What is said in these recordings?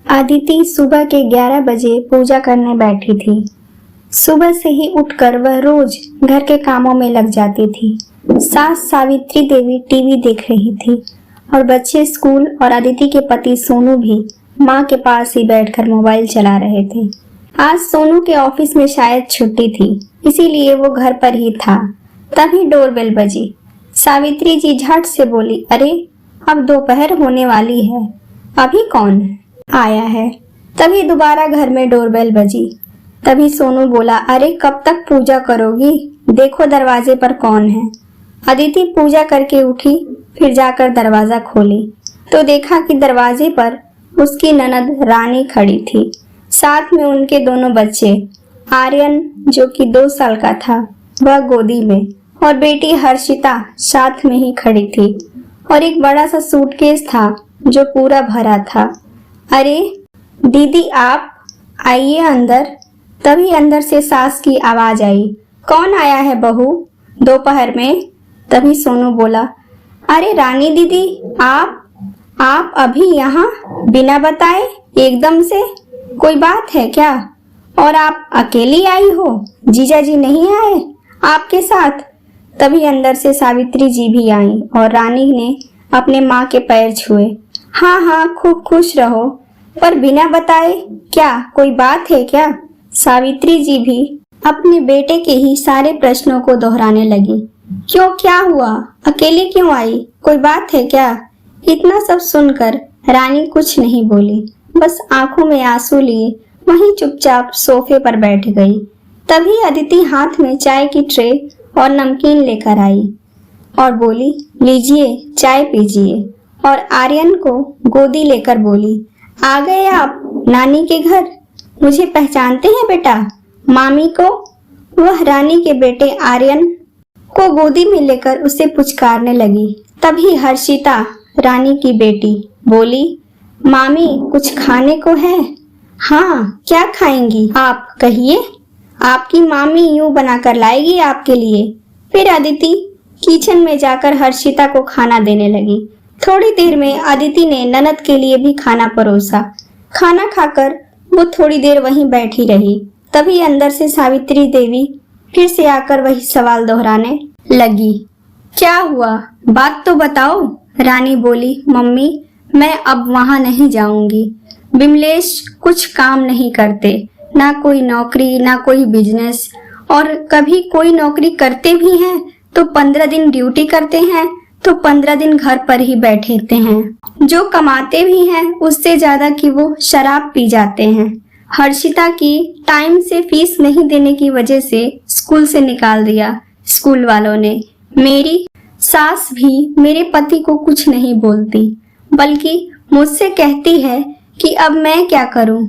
अदिति सुबह के 11 बजे पूजा करने बैठी थी। सुबह से ही उठकर वह रोज घर के कामों में लग जाती थी। सास सावित्री देवी टीवी देख रही थी और बच्चे स्कूल और अदिति के पति सोनू भी माँ के पास ही बैठकर मोबाइल चला रहे थे। आज सोनू के ऑफिस में शायद छुट्टी थी, इसीलिए वो घर पर ही था। तभी डोरबेल बजी। सावित्री जी झट से बोली, अरे अब दोपहर होने वाली है, अभी कौन आया है? तभी दोबारा घर में डोरबेल बजी। तभी सोनू बोला, अरे कब तक पूजा करोगी? देखो दरवाजे पर कौन है। अदिति पूजा करके उठी, फिर जाकर दरवाजा खोली तो देखा कि दरवाजे पर उसकी ननद रानी खड़ी थी, साथ में उनके दोनों बच्चे, आर्यन जो कि 2 साल का था वह गोदी में, और बेटी हर्षिता साथ में ही खड़ी थी, और एक बड़ा सा सूटकेस था जो पूरा भरा था। अरे दीदी आप आइए अंदर। तभी अंदर से सास की आवाज आई, कौन आया है बहू दोपहर में? तभी सोनू बोला, अरे रानी दीदी आप अभी यहाँ बिना बताए एकदम से, कोई बात है क्या? और आप अकेली आई हो, जीजा जी नहीं आए आपके साथ? तभी अंदर से सावित्री जी भी आई और रानी ने अपने माँ के पैर छुए। हाँ खूब खुश रहो, पर बिना बताए क्या, कोई बात है क्या? सावित्री जी भी अपने बेटे के ही सारे प्रश्नों को दोहराने लगी। क्यों, क्या हुआ? अकेली क्यों आई? कोई बात है क्या? इतना सब सुनकर रानी कुछ नहीं बोली, बस आंखों में आंसू लिए वहीं चुपचाप सोफे पर बैठ गई। तभी अदिति हाथ में चाय की ट्रे और नमकीन लेकर आई और बोली, लीजिए चाय पीजिए। और आर्यन को गोदी लेकर बोली, आ गए आप नानी के घर? मुझे पहचानते हैं बेटा, मामी को? वह रानी के बेटे आर्यन को गोदी में लेकर उसे पुचकारने लगी। तभी हर्षिता रानी की बेटी बोली, मामी कुछ खाने को है? हाँ, क्या खाएंगी आप कहिए, आपकी मामी यूं बनाकर लाएगी आपके लिए। फिर अदिति किचन में जाकर हर्षिता को खाना देने लगी। थोड़ी देर में अदिति ने ननद के लिए भी खाना परोसा। खाना खाकर वो थोड़ी देर वहीं बैठी रही। तभी अंदर से सावित्री देवी फिर से आकर वही सवाल दोहराने लगी। क्या हुआ, बात तो बताओ। रानी बोली, मम्मी मैं अब वहां नहीं जाऊंगी। बिमलेश कुछ काम नहीं करते, ना कोई नौकरी ना कोई बिजनेस, और कभी कोई नौकरी करते भी हैं तो 15 दिन ड्यूटी करते हैं तो 15 दिन घर पर ही बैठे हैं। जो कमाते भी हैं उससे ज्यादा कि वो शराब पी जाते हैं। हर्षिता की टाइम से फीस नहीं देने की वजह से स्कूल से निकाल दिया स्कूल वालों ने। मेरी सास भी मेरे पति को कुछ नहीं बोलती, बल्कि मुझसे कहती है कि अब मैं क्या करूं।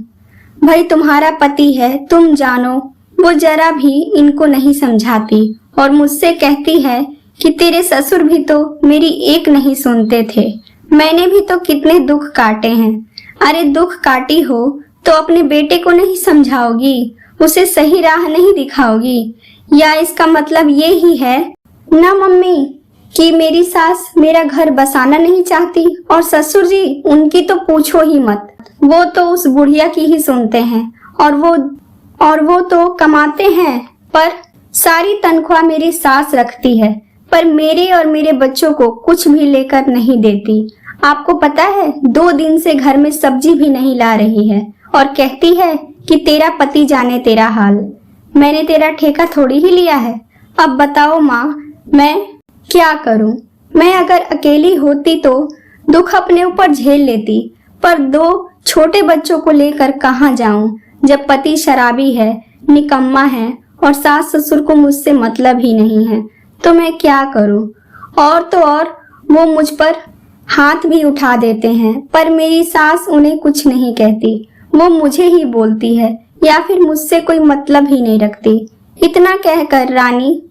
भाई तुम्हारा पति है, तुम जानो। वो जरा भी इनको नहीं समझाती और मुझसे कहती है कि तेरे ससुर भी तो मेरी एक नहीं सुनते थे। मैंने भी तो कितने दुख काटे हैं। अरे दुख काटी हो तो अपने बेटे को नहीं समझाओगी, उसे सही राह नहीं दिखाओगी? या इसका मतलब ये ही है ना मम्मी कि मेरी सास मेरा घर बसाना नहीं चाहती, और ससुर जी उनकी तो पूछो ही मत, वो तो उस बुढ़िया की ही सुनते हैं, और वो तो कमाते हैं पर सारी तनख्वाह मेरी सास रखती है, पर मेरे और मेरे बच्चों को कुछ भी लेकर नहीं देती। आपको पता है 2 दिन से घर में सब्जी भी नहीं ला रही है और कहती है कि तेरा पति जाने तेरा हाल। मैंने तेरा ठेका थोड़ी ही लिया है। अब बताओ माँ, मैं क्या करूँ? मैं अगर अकेली होती तो दुख अपने ऊपर झेल लेती, पर 2 छोटे बच्चों को लेकर कहाँ जाऊं जब पति शराबी है, निकम्मा है, और सास ससुर को मुझसे मतलब ही नहीं है। तो मैं क्या करूं? और तो और वो मुझ पर हाथ भी उठा देते हैं, पर मेरी सास उन्हें कुछ नहीं कहती। वो मुझे ही बोलती है या फिर मुझसे कोई मतलब ही नहीं रखती। इतना कहकर रानी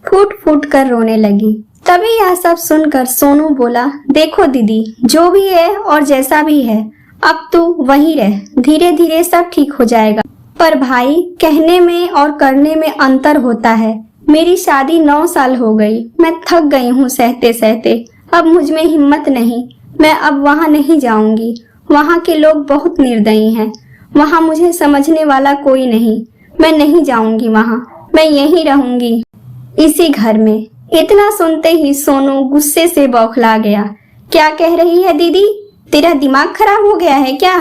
फूट फूट कर रोने लगी। तभी यह सब सुनकर सोनू बोला, देखो दीदी, जो भी है और जैसा भी है, अब तू वहीं रह, धीरे धीरे सब ठीक हो जाएगा। पर भाई, कहने में और करने में अंतर होता है। मेरी शादी 9 साल हो गई, मैं थक गई हूँ सहते सहते। अब मुझ में हिम्मत नहीं, मैं अब वहाँ नहीं जाऊंगी। वहाँ के लोग बहुत निर्दयी हैं। वहाँ मुझे समझने वाला कोई नहीं। मैं नहीं जाऊंगी वहाँ, मैं यहीं रहूंगी इसी घर में। इतना सुनते ही सोनू गुस्से से बौखला गया। क्या कह रही है दीदी? तेरा दिमाग खराब हो गया है क्या?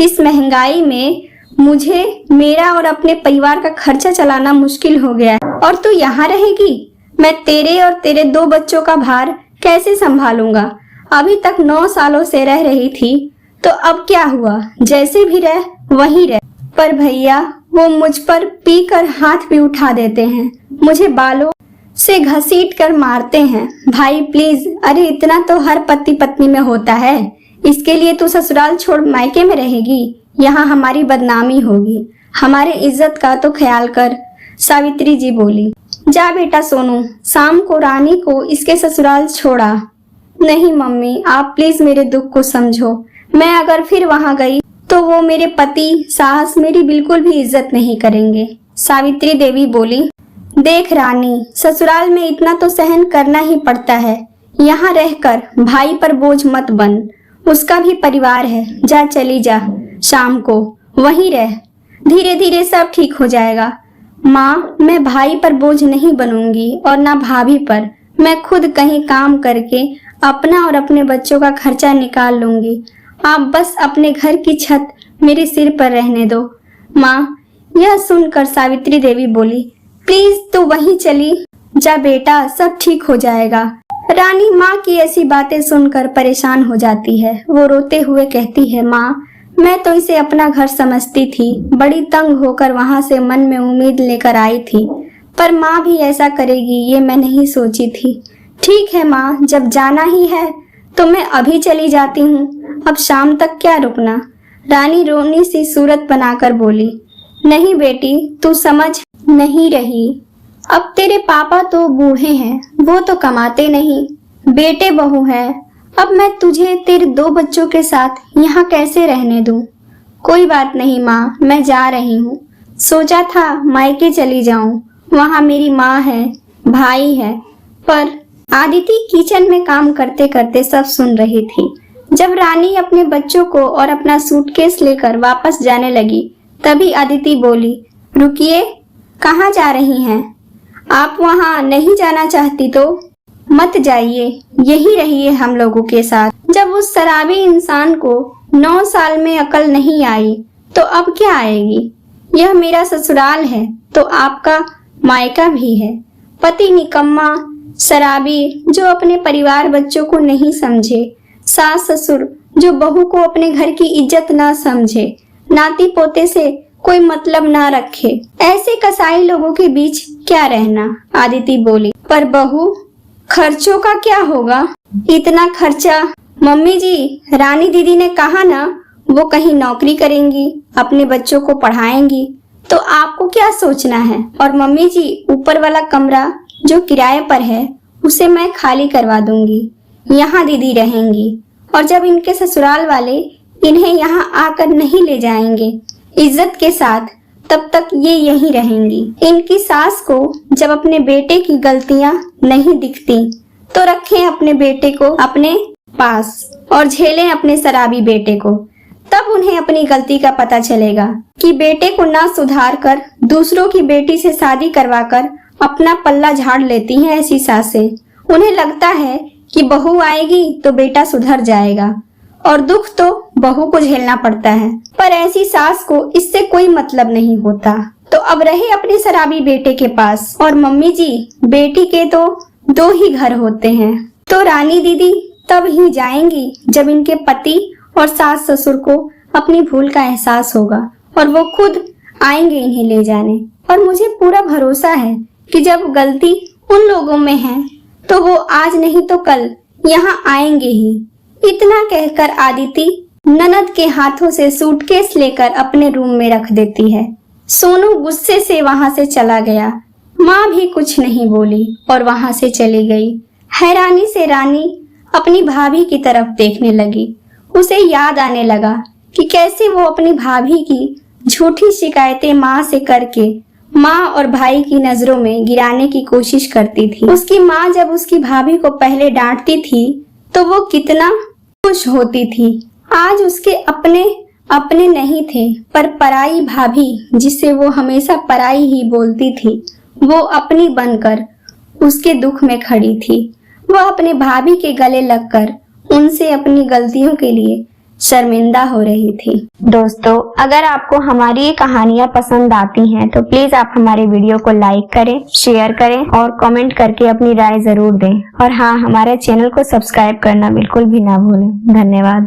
इस महंगाई में मुझे मेरा और अपने परिवार का खर्चा चलाना मुश्किल हो गया है और तू यहाँ रहेगी? मैं तेरे और तेरे 2 बच्चों का भार कैसे संभालूंगा? अभी तक 9 सालों से रह रही थी तो अब क्या हुआ? जैसे भी रह वहीं रह। पर भैया वो मुझ पर पी कर हाथ भी उठा देते हैं, मुझे बालों से घसीट कर मारते हैं। भाई प्लीज, अरे इतना तो हर पति पत्नी में होता है। इसके लिए तू ससुराल छोड़ मायके में रहेगी? यहाँ हमारी बदनामी होगी। हमारे इज्जत का तो ख्याल कर। सावित्री जी बोली। जा बेटा सोनू, शाम को रानी को इसके ससुराल छोड़ा। नहीं मम्मी, आप प्लीज मेरे दुख को समझो। मैं अगर फिर वहाँ गई तो वो मेरे पति सास मेरी बिल्कुल भी इज्जत नहीं करेंगे। सावित्री देवी बोली। देख रानी, ससुराल में इतना तो सहन करना ही पड़ता है। यहाँ रहकर भाई पर बोझ मत बन, उसका भी परिवार है। जा चली जा, शाम को वहीं रह, धीरे धीरे सब ठीक हो जाएगा। माँ, मैं भाई पर बोझ नहीं बनूंगी और ना भाभी पर। मैं खुद कहीं काम करके अपना और अपने बच्चों का खर्चा निकाल लूंगी। आप बस अपने घर की छत मेरे सिर पर रहने दो। माँ, यह सुनकर सावित्री देवी बोली। प्लीज तू वहीं चली जा बेटा, सब ठीक हो जाएगा। रानी माँ की ऐसी बातें सुनकर परेशान हो जाती है। वो रोते हुए कहती है, माँ, मैं तो इसे अपना घर समझती थी। बड़ी तंग होकर वहाँ से मन में उम्मीद लेकर आई थी, पर माँ भी ऐसा करेगी ये मैं नहीं सोची थी। ठीक है माँ, जब जाना ही है तो मैं अभी चली जाती हूँ। अब शाम तक क्या रुकना? रानी रोनी सी सूरत बनाकर बोली। नहीं बेटी, तू समझ नहीं रही। अब तेरे पापा तो बूढ़े हैं, वो तो कमाते नहीं, बेटे बहू है। अब मैं तुझे तेरे 2 बच्चों के साथ यहाँ कैसे रहने दूँ? कोई बात नहीं माँ, मैं जा रही हूँ। सोचा था मायके चली जाऊँ, वहाँ मेरी माँ है, भाई है। पर आदिति किचन में काम करते करते सब सुन रही थी। जब रानी अपने बच्चों को और अपना सूटकेस लेकर वापस जाने लगी, तभी आदिति बोली। रुकिए, कहाँ जा रही हैं? आप वहाँ नहीं जाना चाहती तो मत जाइए, यही रहिए हम लोगों के साथ। जब उस शराबी इंसान को 9 साल में अकल नहीं आई तो अब क्या आएगी? यह मेरा ससुराल है तो आपका मायका भी है। पति निकम्मा, शराबी जो अपने परिवार बच्चों को नहीं समझे, सास ससुर जो बहू को अपने घर की इज्जत ना समझे, नाती पोते से कोई मतलब ना रखे, ऐसे कसाई लोगों के बीच क्या रहना? आदिति बोली। पर बहू, खर्चों का क्या होगा? इतना खर्चा? मम्मी जी, रानी दीदी ने कहा ना वो कहीं नौकरी करेंगी, अपने बच्चों को पढ़ाएंगी, तो आपको क्या सोचना है? और मम्मी जी, ऊपर वाला कमरा जो किराए पर है उसे मैं खाली करवा दूंगी, यहाँ दीदी रहेंगी। और जब इनके ससुराल वाले इन्हें यहाँ आकर नहीं ले जाएंगे इज्जत के साथ, तब तक ये यहीं रहेंगी। इनकी सास को जब अपने बेटे की गलतियाँ नहीं दिखती तो रखें अपने बेटे को अपने पास और झेलें अपने शराबी बेटे को। तब उन्हें अपनी गलती का पता चलेगा कि बेटे को ना सुधार कर दूसरों की बेटी से शादी करवाकर अपना पल्ला झाड़ लेती हैं ऐसी सासें। उन्हें लगता है कि बहू आएगी तो बेटा सुधर जाएगा और दुख तो बहू को झेलना पड़ता है। पर ऐसी सास को इससे कोई मतलब नहीं होता, तो अब रहे अपने शराबी बेटे के पास। और मम्मी जी, बेटी के तो 2 ही घर होते हैं, तो रानी दीदी तब ही जाएंगी जब इनके पति और सास ससुर को अपनी भूल का एहसास होगा और वो खुद आएंगे इन्हें ले जाने। और मुझे पूरा भरोसा है कि जब गलती उन लोगों में है तो वो आज नहीं तो कल यहाँ आएंगे ही। इतना कहकर आदिति ननद के हाथों से सूटकेस लेकर अपने रूम में रख देती है। सोनू गुस्से से वहां से चला गया। माँ भी कुछ नहीं बोली और वहां से चली गई। हैरानी से रानी अपनी भाभी की तरफ देखने लगी। उसे याद आने लगा कि कैसे वो अपनी भाभी की झूठी शिकायतें माँ से करके माँ और भाई की नजरों में गिराने की कोशिश करती थी। उसकी माँ जब उसकी भाभी को पहले डांटती थी तो वो कितना खुश होती थी आज उसके अपने अपने नहीं थे, पर पराई भाभी जिसे वो हमेशा पराई ही बोलती थी, वो अपनी बनकर उसके दुख में खड़ी थी। वो अपने भाभी के गले लगकर उनसे अपनी गलतियों के लिए शर्मिंदा हो रही थी। दोस्तों, अगर आपको हमारी ये कहानियाँ पसंद आती हैं तो प्लीज आप हमारे वीडियो को लाइक करें, शेयर करें और कमेंट करके अपनी राय जरूर दें। और हाँ, हमारे चैनल को सब्सक्राइब करना बिल्कुल भी ना भूलें। धन्यवाद।